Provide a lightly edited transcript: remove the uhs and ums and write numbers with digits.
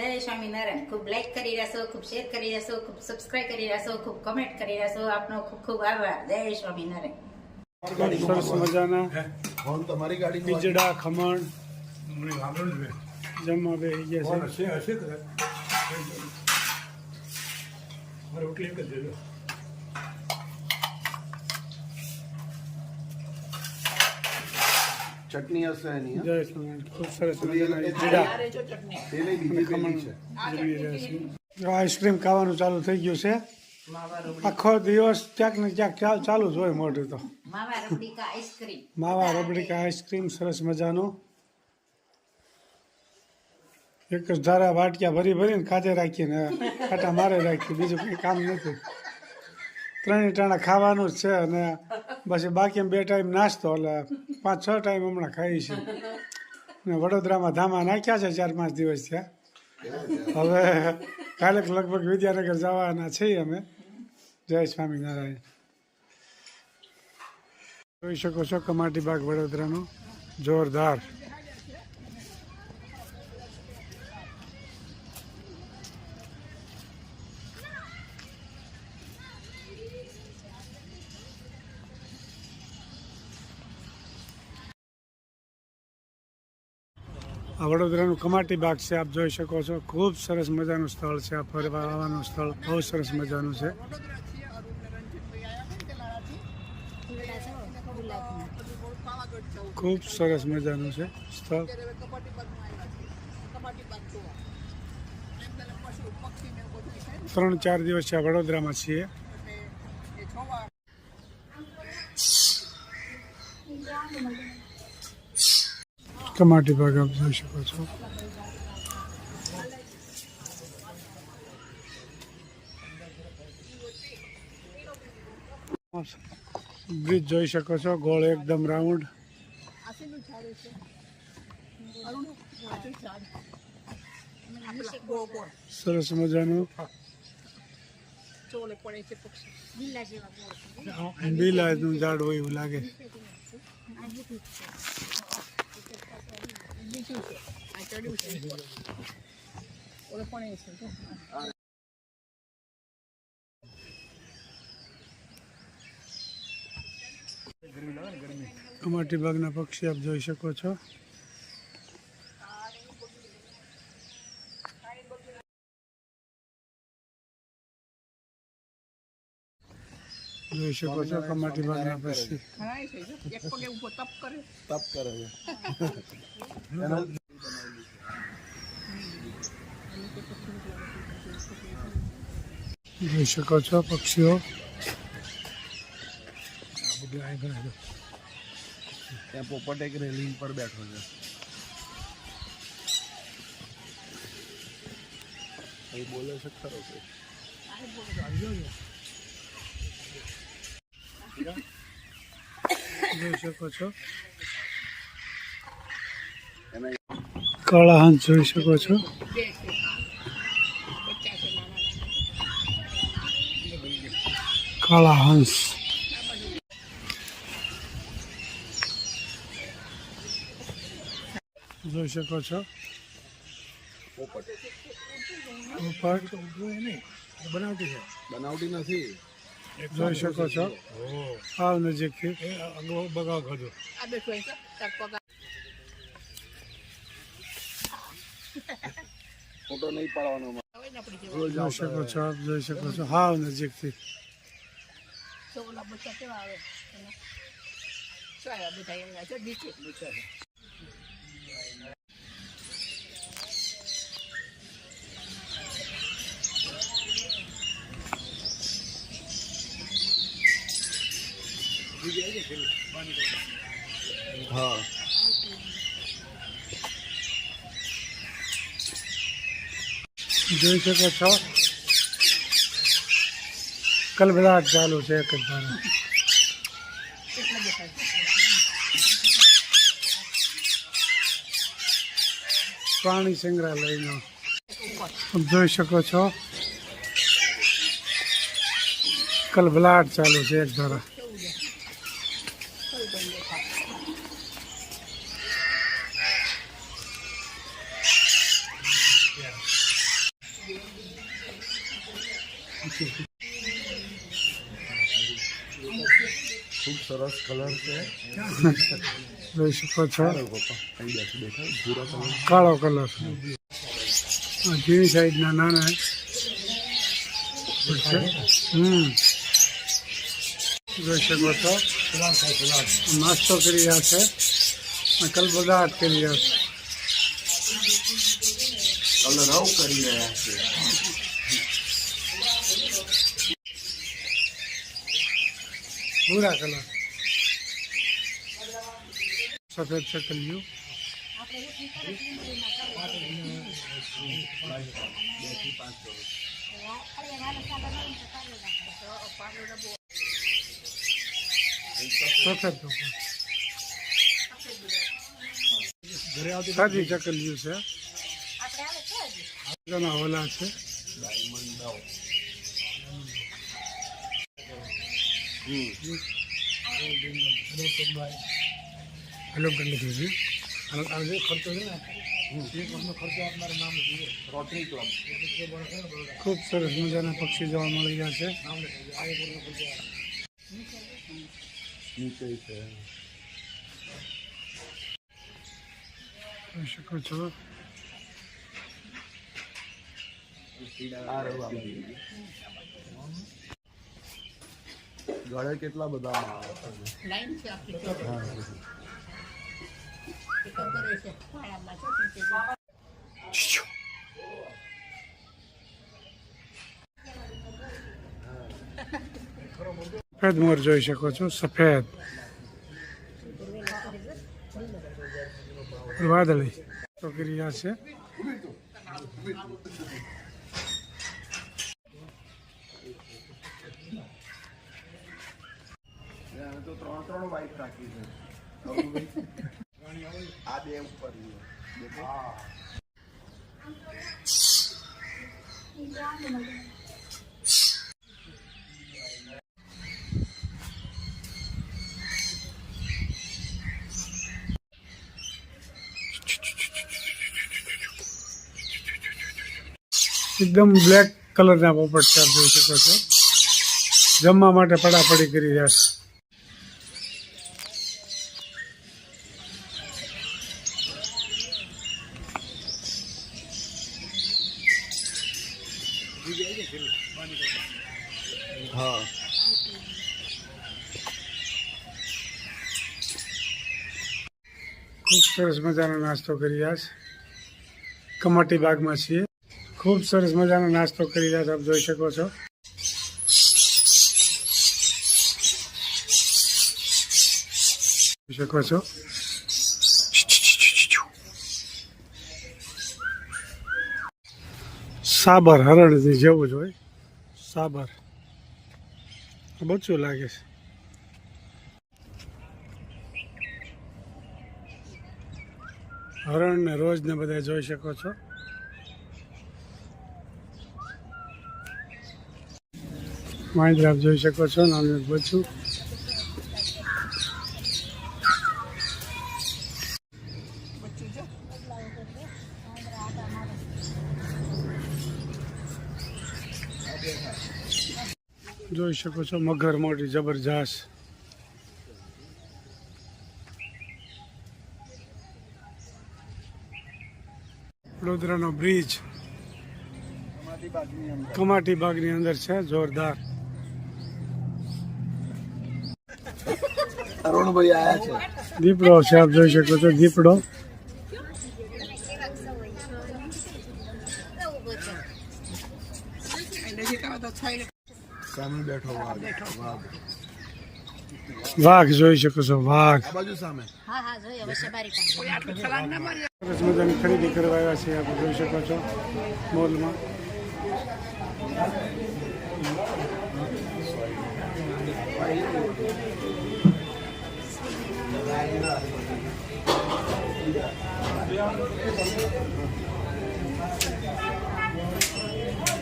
જય સ્વામિનારાયણ. ખૂબ લાઈક કરી રહેશો, ખૂબ શેર કરી રહેશો, ખૂબ સબસ્ક્રાઇબ કરી રહેશો, ખૂબ કમેન્ટ કરી રહેશો. આપનો ખૂબ ખૂબ આભાર. જય સ્વામિનારાયણ. સરસ મજાના પીજડા ખમણ જમવા બેસી ગયા છે. ચટણી હશે એની જય સ્વામિનારાયણ. ખૂબ સરસ મજાના પીજડા એને બીજી ખમણ છે. જમી રહ્યા છીએ. આઈસ્ક્રીમ ખાવાનું ચાલુ થઈ ગયું છે. આખો દિવસ ક્યાંક ને ક્યાંક ચાલુ જ હોય મોઢું તો. માવા રબડીકા આઈસ્ક્રીમ. માવા રબડીકા આઈસ્ક્રીમ સરસ મજાનું. એક જ ધારા વાટક્યા ભરીને ખાતે રાખીને કાંટા મારે રાખી, બીજું કંઈ કામ નથી. ત્રણેય ટાણા ખાવાનું જ છે અને પછી બાકી 2 ટાઈમ નાસ્તો, એટલે 5-6 ટાઈમ હમણાં ખાઈ છે. ને વડોદરામાં ધામા નાખ્યા છે 4-5 દિવસ થયા. હવે કાલે લગભગ વિદ્યાનગર જવાના છીએ અમે. જય સ્વામિનારાયણ. જોઈ શકો છો કમાટી બાગ વડોદરાનો જોરદાર. આ વડોદરાનું કમાટી બાગ છે, આપ જોઈ શકો છો. ખૂબ સરસ મજાનું સ્થળ છે. આ ફરવા આવવાનું સ્થળ બહુ સરસ મજાનું છે. ખૂબ સરસ મજાનું છે સ્થળ. 3-4 દિવસ છે વડોદરામાં છીએ. કમાટી બાગ આપ જોઈ શકો છો. બ્રિજ જોઈ શકો છો, ગોળ એકદમ રાઉન્ડ. સરસ મજાનું બીલાનું ઝાડ હોય એવું લાગે. કમાટી બાગના પક્ષી આપ જોઈ શકો છો. જોઈ શકો છો કમાટી બાગના પક્ષી. તપ કરે છે. જોઈ શકો છો પક્ષીઓ. ત્યાં પોપટ એક રેલિંગ પર બેઠો છે. એ બોલે છે ખરો કે જોઈ શકો છો. કાળા હંસ જોઈ શકો છો. કાળા હંસ. જોઈ શકો છો પોપટ પોપટ. બનાવટી નથી. જોઈ શકો છો આવ નજીકથી. ફોટો નહીં પાડવાનો. જોઈ શકો છો આપ જોઈ શકો છો હાવ નજીકથી. હા, જોઈ શકો છો કલબલાટ ચાલુ છે એક જ ધારે. પ્રાણી સંગ્રહાલયનો જોઈ શકો છો કલબલાટ ચાલુ છે એક ધારા. ખૂબ સરસ કલર છે. જોઈ શકો છો પપ્પા અહીં બેઠા ભૂરા કલર. કાળો કલર. જેવી સાઈડના નાના છે. જોઈ શકો છો નાસ્તો કરી રહ્યા છે, કલબદાટ કરી રહ્યા છે. કલર કરી રહ્યા છે. ભૂરા કલર, સફેદ ચકલિયું. સફેદ સાદી ચકલિયું છે. ઘણા હોલા છે. હેલો કરી લીધું છે. ખર્ચો છે ને રોટરી ક્લબ. ખૂબ સરસ મજાના પક્ષી જોવા મળી રહ્યા છે. નીચે છે. જોઈ શકો છો ગળે કેટલા બધા લાઈન છે આખી તો. એ તો કરે છે વાળામાં છે નીચે. સફેદ મોર જોઈ શકો છો. સફેદ વાદળી તો કરી રહ્યા છે. તો ત્રણ વાઇટ રાખી છે. આ બે ઉપર એકદમ બ્લેક કલરના પોપટ છે, આપ જોઈ શકો છો. જમવા માટે પડાપડી કરી રહ્યા છે. હા. ખૂબ સરસ મજાનો નાસ્તો કરી રહ્યા છે. કમાટી બાગમાં છીએ. ખૂબ સરસ મજાનો નાસ્તો કરી રહ્યા છે, આપ જોઈ શકો છો. જોઈ શકો છો સાબર હરણ જેવું જ હોય. સાબર બચ્ચું લાગે છે. હરણ ને રોજ ને બધા જોઈ શકો છો. માહિતી આપ જોઈ શકો છો. નાનું બચ્ચું. જોઈ શકો છો મગર મોટી જબરજસ્ત. વડોદરાનો બ્રિજ કમાટી બાગની અંદર છે. જોરદાર. અરુણભાઈ આયા છે. દીપડો છે, આપ જોઈ શકો છો. દીપડો સામે બેઠો વાઘ જોઈ શકો છો. વાઘ આ બાજુ સામે. હા હા જોઈએ હવે સવારી પાસે. સરસ મજાની ખરીદી કરવા આવ્યા છે, આપ જોઈ શકો છો મોલમાં.